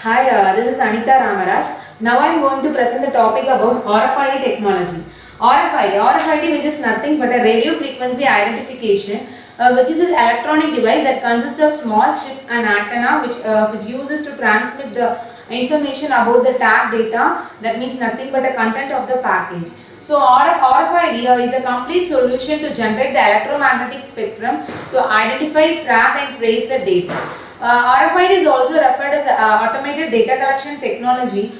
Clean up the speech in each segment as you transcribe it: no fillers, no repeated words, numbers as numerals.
Hi, this is Anita Ramaraj. Now I am going to present the topic about RFID technology. RFID which is nothing but a radio frequency identification, which is an electronic device that consists of small chip and antenna which uses to transmit the information about the tag data, that means nothing but the content of the package. So RFID is a complete solution to generate the electromagnetic spectrum to identify, track and trace the data. RFID is also referred as automated data collection technology,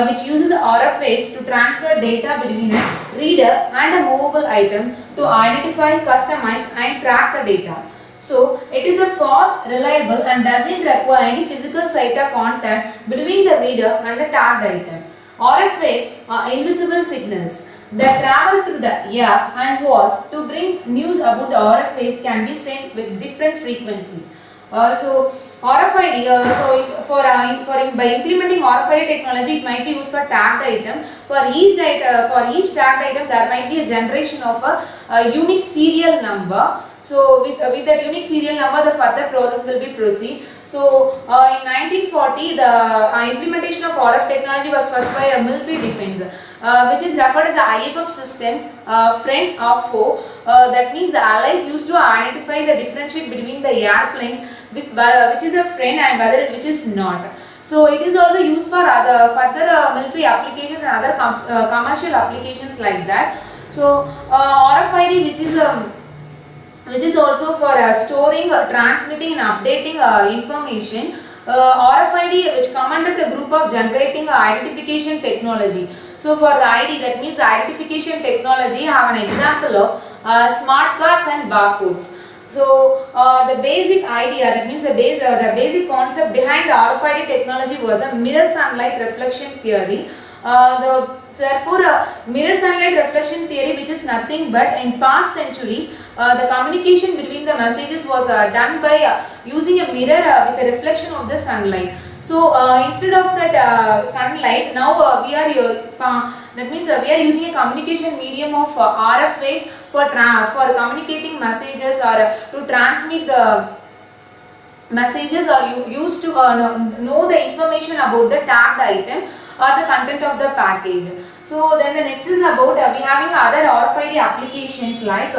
which uses RF waves to transfer data between a reader and a movable item to identify, customize and track the data. So it is a fast, reliable and doesn't require any physical site or contact between the reader and the tagged item. RF waves are invisible signals that travel through the air and walls to bring news about the RF waves can be sent with different frequency. RFID, by implementing RFID technology, it might be used for tagged item. For each tagged item, there might be a generation of a unique serial number. So with that unique serial number, the further process will be proceed. So in 1940, the implementation of RF technology was first by a military defense, which is referred as the IFF systems, friend or foe. That means the allies used to identify the differentiate between the airplanes which is a friend and whether which is not. So it is also used for other further military applications and other commercial applications like that. So RFID, which is also for storing, transmitting and updating information. RFID, which come under the group of generating identification technology. So for the ID, that means the identification technology, have an example of smart cards and barcodes. So the basic idea, that means the basic concept behind the RFID technology was a mirror sunlight reflection theory. Therefore, mirror sunlight reflection theory, which is nothing but in past centuries, the communication between the messages was done by using a mirror with a reflection of the sunlight. So instead of that sunlight, now that means we are using a communication medium of RF waves for communicating messages or to transmit the messages, or used to know the information about the tagged item or the content of the package. So then the next is about we having other RFID applications like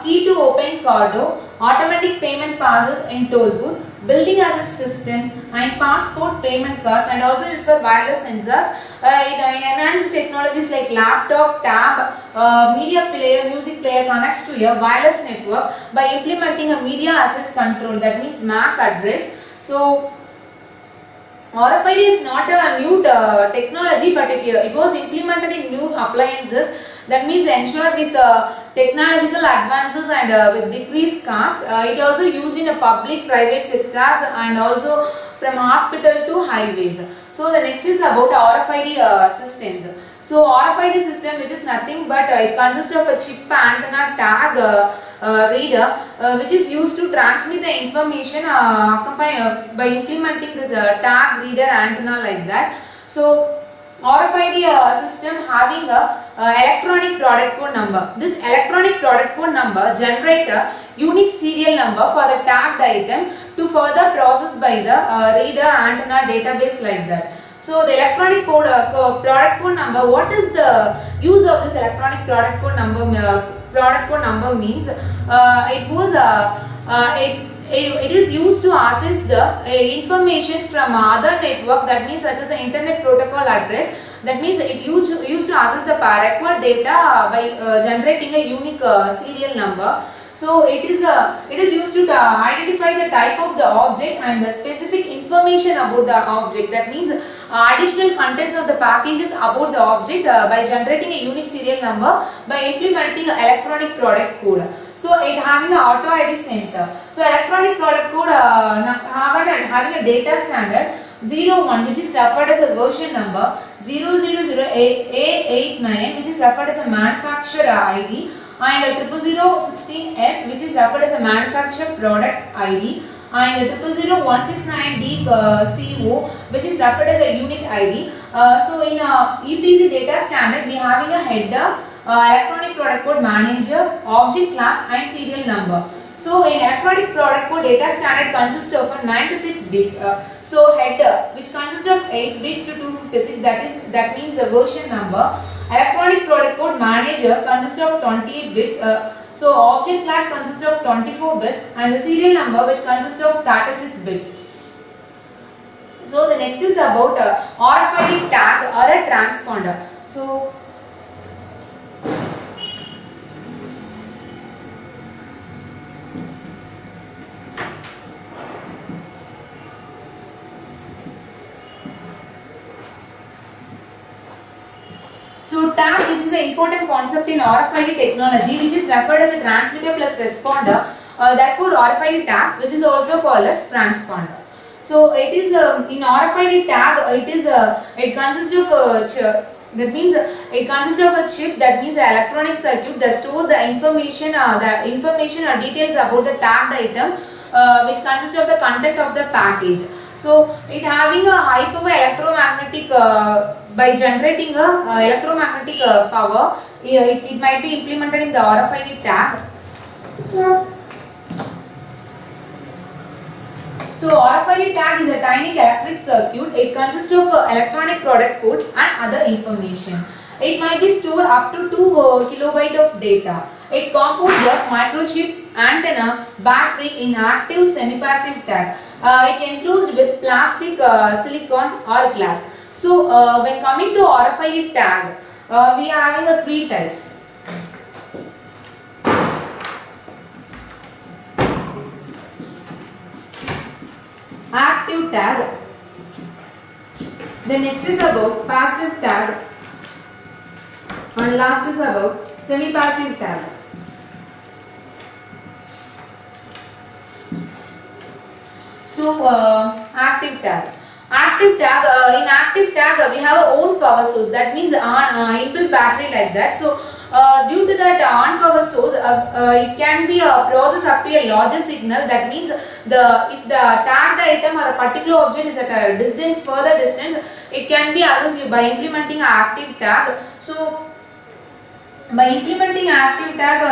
key to open cardo, automatic payment passes in toll booth, building access systems and passport payment cards, and also used for wireless sensors. It enhanced technologies like laptop, tab, media player, music player connects to a wireless network by implementing a media access control, that means MAC address. So RFID is not a new technology, but it was implemented in new appliances. That means ensured with technological advances and with decreased cost. It also used in a public, private sectors and also from hospital to highways. So the next is about RFID systems. So RFID system, which is nothing but it consists of a chip, antenna, tag, reader, which is used to transmit the information by implementing this tag, reader, antenna like that. So RFID system having a electronic product code number. This electronic product code number generate a unique serial number for the tagged item to further process by the reader, antenna, database like that. So the electronic product code number, what is the use of this electronic product code number? Product code number means it is used to access the information from other network, that means such as the internet protocol address. That means it used to access the required data by generating a unique serial number. So it is used to identify the type of the object and the specific information about the object. That means additional contents of the packages about the object by generating a unique serial number by implementing an electronic product code. So it having an auto ID center. So electronic product code having a data standard 01, which is referred as a version number, 0008A89, which is referred as a manufacturer ID, and 00016F, which is referred as a manufacturer product ID, and 000169D CO, which is referred as a unit ID. So in EPC data standard, we having a header, electronic product code manager, object class and serial number. So in electronic product code, data standard consists of a 96 bit. So header, which consists of 8 bits to 256, that means the version number. Electronic product code manager consists of 28 bits. So object class consists of 24 bits, and the serial number, which consists of 36 bits. So the next is about RFID tag or a transponder. So tag, which is an important concept in RFID technology, which is referred as a transmitter plus responder. Therefore, RFID tag, which is also called as transponder. So it is in RFID tag, it consists of that means it consists of a chip, that means an electronic circuit that stores the information or details about the tagged item, which consists of the content of the package. So it having a high power electromagnetic by generating a electromagnetic power, it might be implemented in the RFID tag. So RFID tag is a tiny electric circuit. It consists of electronic product code and other information. It might be stored up to 2 kilobyte of data. It composed of microchip, antenna, battery in active semi-passive tag. It enclosed with plastic, silicon or glass. So when coming to RFID tag, we are having 3 types. Active tag. The next is about passive tag, and last is about semi-passive tag. So active tag. Active tag, in active tag we have our own power source, that means inbuilt battery like that. So due to that on power source, it can be processed up to a larger signal. That means if the tagged item or a particular object is at a distance, further distance, it can be associated by implementing an active tag. So by implementing active tag,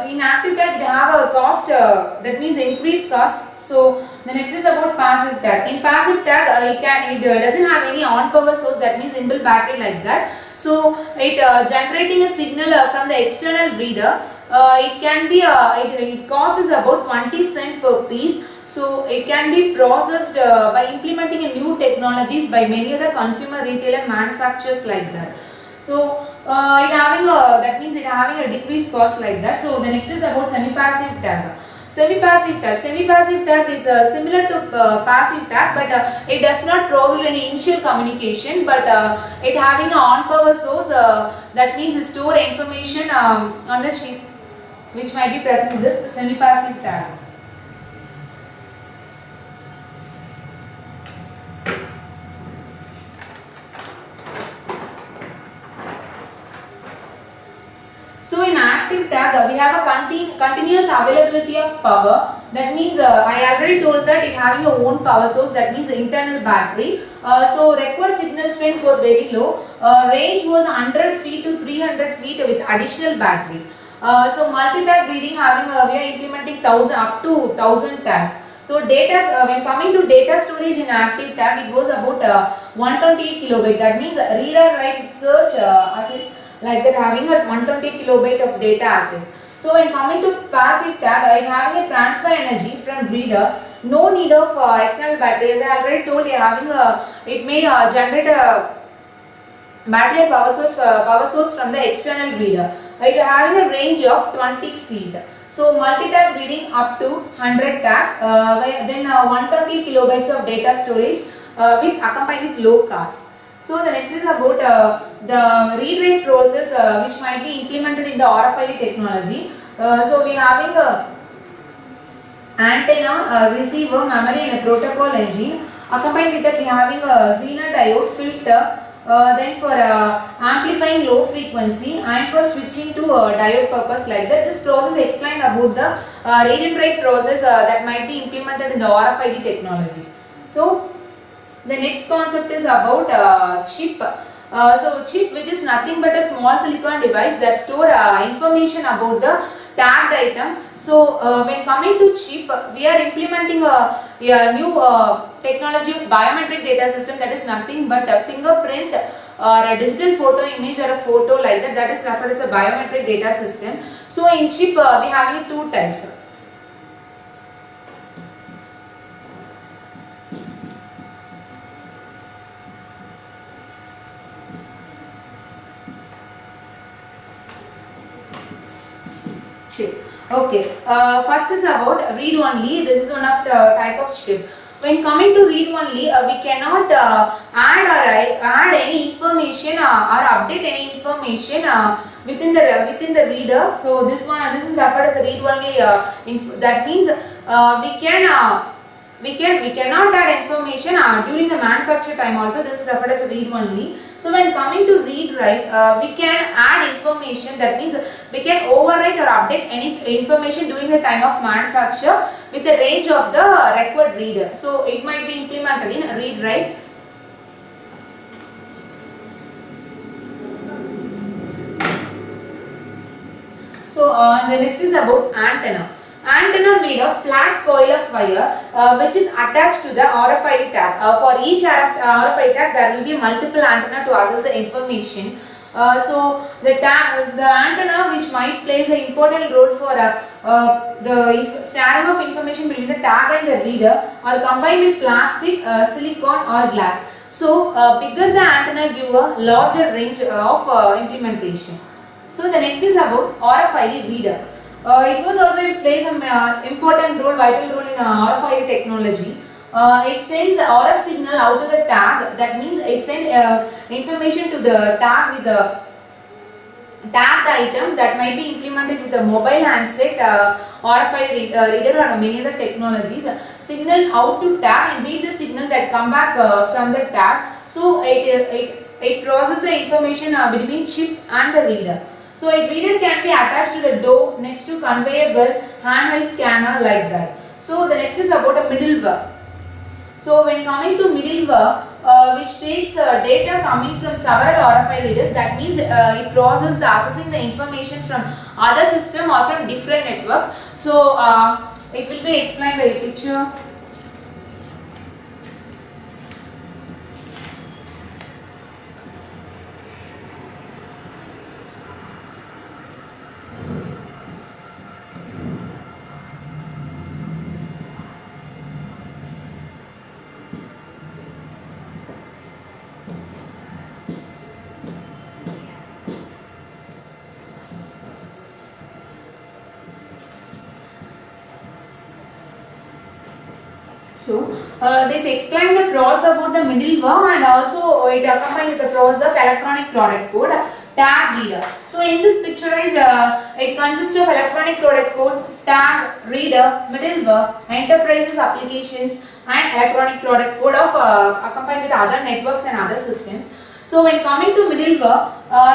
in active tag it have a cost, that means increased cost. So the next is about passive tag. In passive tag, it doesn't have any on power source, that means inbuilt battery like that. So it generating a signal from the external reader. It can be it costs about 20 cents per piece. So it can be processed by implementing a new technologies by many other consumer, retail and manufacturers like that. So it having a, that means it having a decreased cost like that. So the next is about semi-passive tag. Semi-passive tag. Semi-passive tag is similar to passive tag, but it does not process any initial communication, but it having a on power source, that means it store information on the chip which might be present in this semi-passive tag. So in active tag, we have a continuous availability of power. That means I already told that it having a own power source, that means internal battery. So required signal strength was very low. Range was 100 feet to 300 feet with additional battery. So multi-tag reading having we are implementing up to 1000 tags. So data, when coming to data storage in active tag, it was about 128 kilobyte. That means reader write search assist like that, having a 128 kilobyte of data access. So when coming to passive tag, it having a transfer energy from reader, no need of external battery. As I already told you, having it may generate a battery power source from the external reader. It having a range of 20 feet. So multi-tag reading up to 100 tags, then 120 kilobytes of data storage with accompanied with low cost. So the next is about the read-write process which might be implemented in the RFID technology. So we having a antenna, receiver, memory and a protocol engine. Accompanied with that we having a Zener diode filter, then for amplifying low frequency and for switching to diode purpose like that. This process explained about the read and write process that might be implemented in the RFID technology. So the next concept is about chip. So chip, which is nothing but a small silicon device that store information about the tagged item. So when coming to chip, we are implementing a new technology of biometric data system, that is nothing but a fingerprint or a digital photo image or a photo like that, that is referred as a biometric data system. So in chip we are having two types. Chip. Okay, first is about read only. This is one of the type of chip. When coming to read only, we cannot add any information or update any information within the reader. So this is referred as a read only. That means we cannot add information during the manufacture time also. This is referred as a read only. So when coming to read write, we can add information, that means we can overwrite or update any information during the time of manufacture with the range of the required reader. So it might be implemented in read write. So the next is about antenna. Antenna made of flat coil of wire which is attached to the RFID tag. For each RFID tag there will be multiple antenna to access the information. So the antenna which might plays an important role for the sharing of information between the tag and the reader are combined with plastic, silicone or glass. So bigger the antenna give a larger range of implementation. So the next is about RFID reader. It was also plays some important role, vital role in RFID technology. It sends RF signal out to the tag. That means it sends information to the tag with the tagged item that might be implemented with a mobile handset, RFID reader or many other technologies. Signal out to tag and read the signal that come back from the tag. So it processes the information between chip and the reader. So a reader can be attached to the door, next to conveyor belt, handheld scanner like that. So the next is about a middleware. So when coming to middleware, which takes data coming from several RFID readers, that means it processes the accessing the information from other system or from different networks. So it will be explained by a picture. So this explains the process about the middleware and also it accompanied with the process of electronic product code tag reader. So in this picturized, it consists of electronic product code, tag, reader, middleware, enterprises applications and electronic product code of accompanied with other networks and other systems. So when coming to middleware,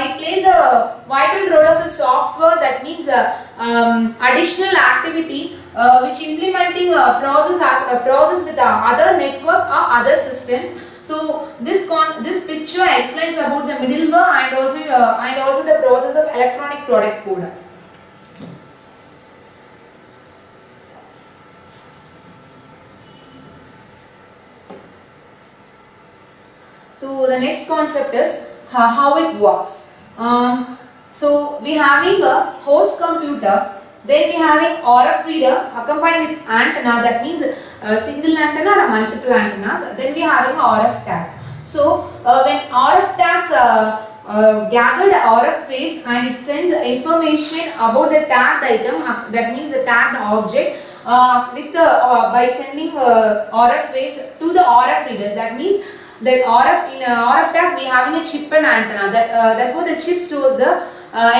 it plays a vital role of a software, that means additional activity which implementing a process with other network or other systems. So this picture explains about the middleware and also the process of electronic product code. So the next concept is how it works. So we having a host computer, then we having RF reader accompanied with antenna, that means a single antenna or multiple antennas. Then we having RF tags. So when RF tags gather the RF phase and it sends information about the tagged item, that means the tagged object, by sending RF phase to the RF reader. That means that in RF tag we having a chip and antenna. Therefore the chip stores the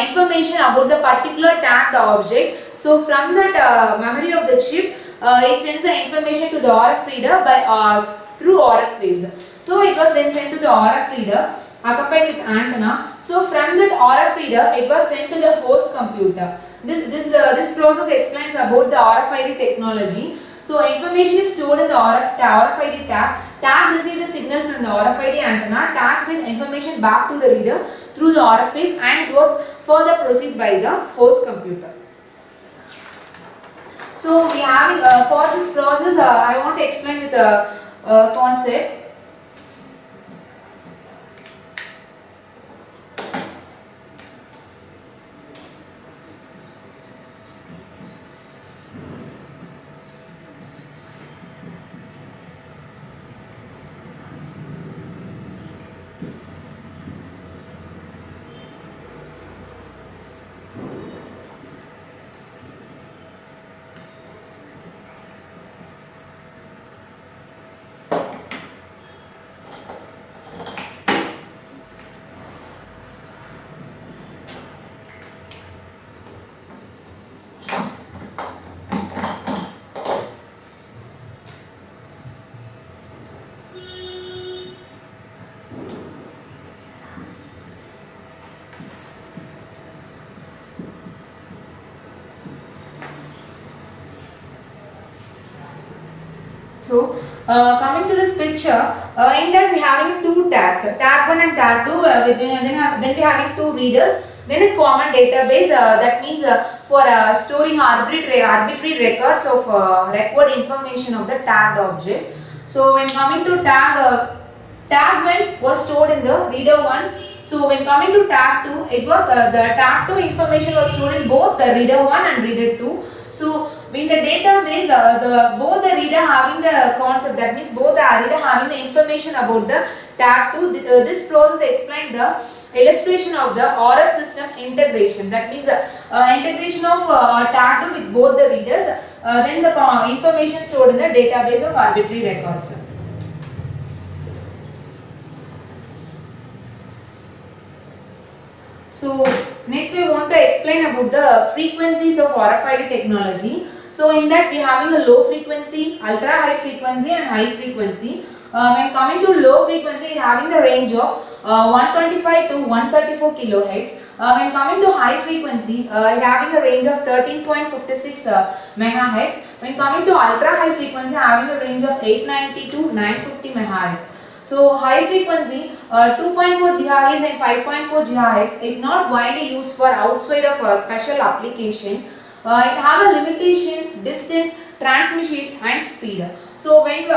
information about the particular tagged object. So from that memory of the chip, it sends the information to the RF reader by through RF waves. So it was then sent to the RF reader accompanied with antenna. So from that RF reader, it was sent to the host computer. This process explains about the RFID technology. So information is stored in the RFID tag. Tag receives the signal from the RFID antenna. Tag sends information back to the reader through the RF waves and it was further proceeded by the host computer. So we have for this process, I want to explain with a concept. So, coming to this picture, in that we having two tags, tag 1 and tag 2, then we having two readers, then a common database, that means for storing arbitrary records of record information of the tagged object. So, when coming to tag 1 was stored in the reader 1. So, when coming to tag 2, it was the tag 2 information was stored in both the reader 1 and reader 2. So, in the database, both the reader having the concept, that means both the reader having the information about the tag 2. This process explained the illustration of the RF system integration. That means integration of tag 2 with both the readers, then the information stored in the database of arbitrary records. So next I want to explain about the frequencies of RFID technology. So in that we having a low frequency, ultra high frequency and high frequency. When coming to low frequency, it having the range of 125 to 134 kilohertz. When coming to high frequency, it having a range of 13.56 megahertz. When coming to ultra high frequency, having a range of 890 to 950 megahertz. So high frequency 2.4 GHz and 5.4 GHz is not widely used for outside of a special application. It have a limitation, distance, transmission and speed. So when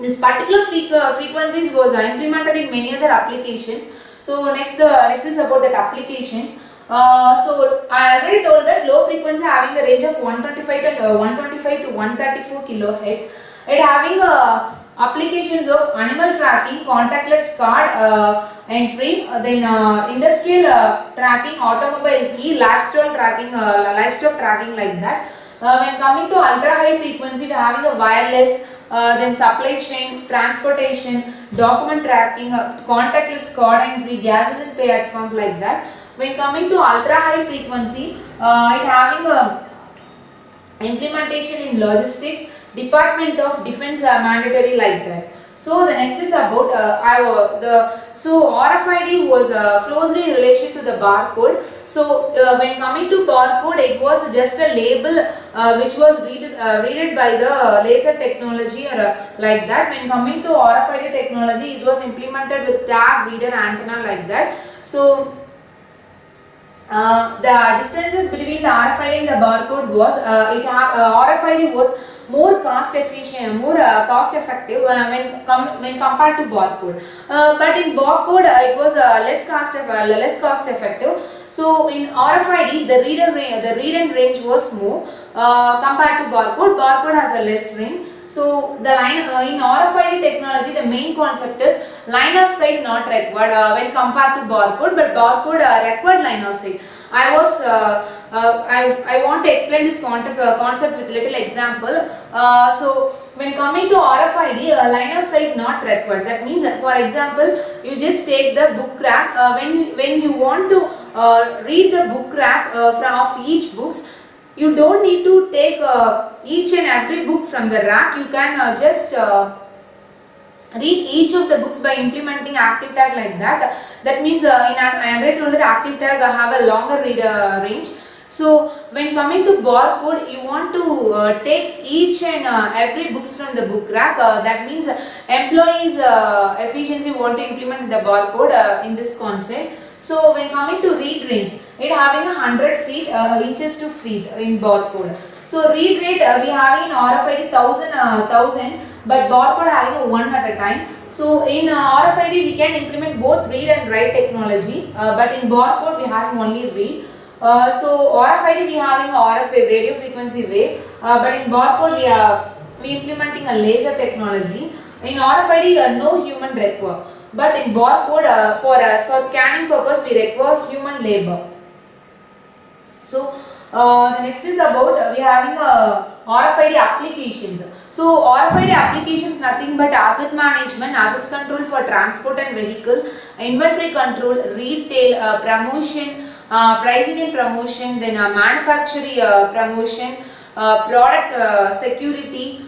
this particular frequencies was implemented in many other applications. So next is about that applications. So I already told that low frequency having the range of 125 to 134 kilohertz. It having applications of animal tracking, contactless card entry, then industrial tracking, automobile key, livestock tracking like that. When coming to ultra high frequency, we are having a wireless, then supply chain, transportation, document tracking, contactless card entry, gasoline pay at pump like that. When coming to ultra high frequency, it having a implementation in logistics, Department of Defense mandatory like that. So the next is about RFID was closely in relation to the barcode. So when coming to barcode, it was just a label which was read by the laser technology or like that. When coming to RFID technology, it was implemented with tag, reader, antenna like that. So the differences between the RFID and the barcode was RFID was more cost efficient, more cost effective when compared to barcode. But in barcode, it was less cost effective. So in RFID, the read and range was more compared to barcode. Barcode has a less range. So the in RFID technology, the main concept is line of sight not required when compared to barcode, but barcode required line of sight. I want to explain this concept with little example. So when coming to RFID, line of sight not required. That means, for example, you just take the book rack. When you want to read the book rack of each books, you don't need to take each and every book from the rack. You can just read each of the books by implementing active tag like that. That means in I already told that active tag have a longer read range. So when coming to barcode, you want to take each and every books from the book rack. That means employees efficiency want to implement the barcode in this concept. So when coming to read range, it having 100 feet inches to feet in barcode. So read rate we having in RFID 1000, but barcode having a 1 at a time. So in RFID we can implement both read and write technology, but in barcode we having only read. So RFID we having a RF wave, radio frequency wave, but in barcode we implementing a laser technology. In RFID no human require, but in barcode for scanning purpose we require human labor. So the next is about we having RFID applications. So RFID applications nothing but asset management, access control for transport and vehicle, inventory control, retail, promotion, pricing and promotion, then manufacturing promotion, product security,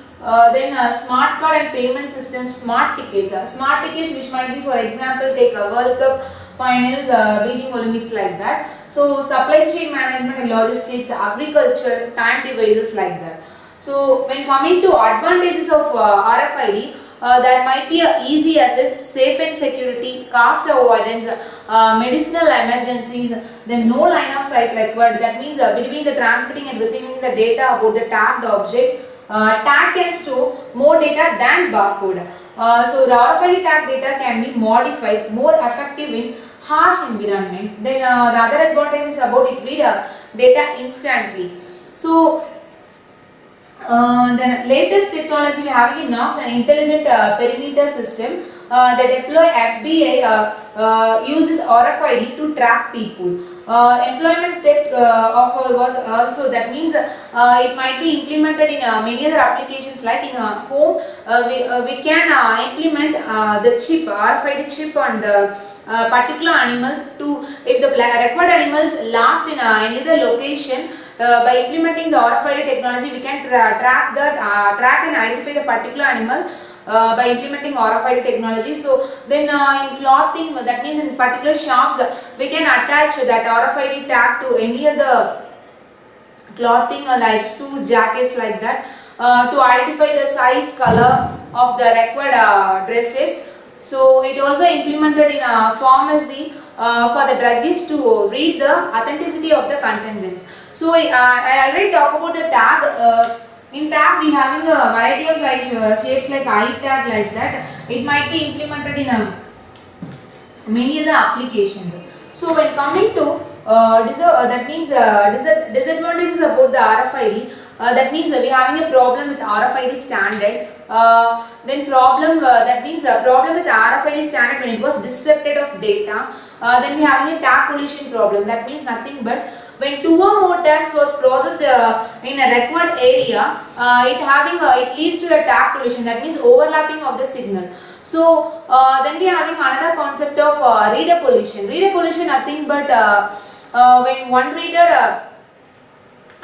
then smart card and payment system, smart tickets. Smart tickets which might be, for example, take a World Cup finals, Beijing Olympics, like that. So supply chain management and logistics, agriculture, time devices, like that. So when coming to advantages of RFID, there might be a easy access, safe and security, cost avoidance, medicinal emergencies, then no line of sight required. That means between the transmitting and receiving the data about the tagged object, tag can store more data than barcode. So the RFID tag data can be modified, more effective in harsh environment. Then the other advantage is about it read data instantly. So the latest technology we have in Knox, an intelligent perimeter system that deploy FBI uses RFID to track people. Employment theft was also, that means it might be implemented in many other applications, like in home we can implement the chip, RFID chip on the particular animals to, if the required animals last in any other location, by implementing the RFID technology we can track and identify the particular animal by implementing RFID technology. So then in clothing, that means in particular shops we can attach that RFID tag to any other clothing like suit, jackets, like that, to identify the size, color of the required dresses. So it also implemented in a pharmacy for the druggist to read the authenticity of the contents. So I already talked about the tag. In tag we having a variety of shapes like eye tag, like that. It might be implemented in many other applications. So when coming to that means disadvantages about the RFID, that means we having a problem with RFID standard. Then problem that means a problem with RFID standard when it was disrupted of data. Then we having a tag collision problem. That means nothing but when two or more tags was processed in a required area, it leads to the tag collision. That means overlapping of the signal. So then we having another concept of reader collision. Reader collision nothing but when one reader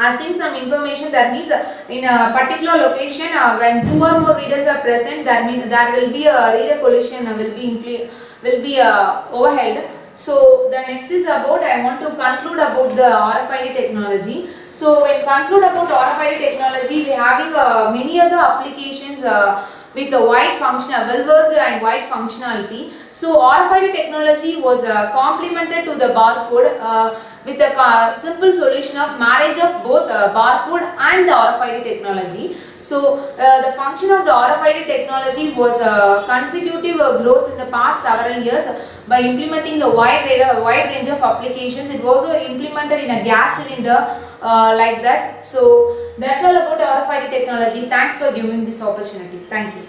asking some information, that means in a particular location when two or more readers are present, that means there will be a reader collision will be overheld. So the next is about, I want to conclude about the RFID technology. So when conclude about RFID technology, we having many other applications with a wide functional, well-versed and wide functionality. So RFID technology was complemented to the barcode with a simple solution of marriage of both barcode and the RFID technology. So the function of the RFID technology was consecutive growth in the past several years by implementing the wide range of applications. It was also implemented in a gas cylinder like that. So that's all about RFID technology. Thanks for giving this opportunity. Thank you.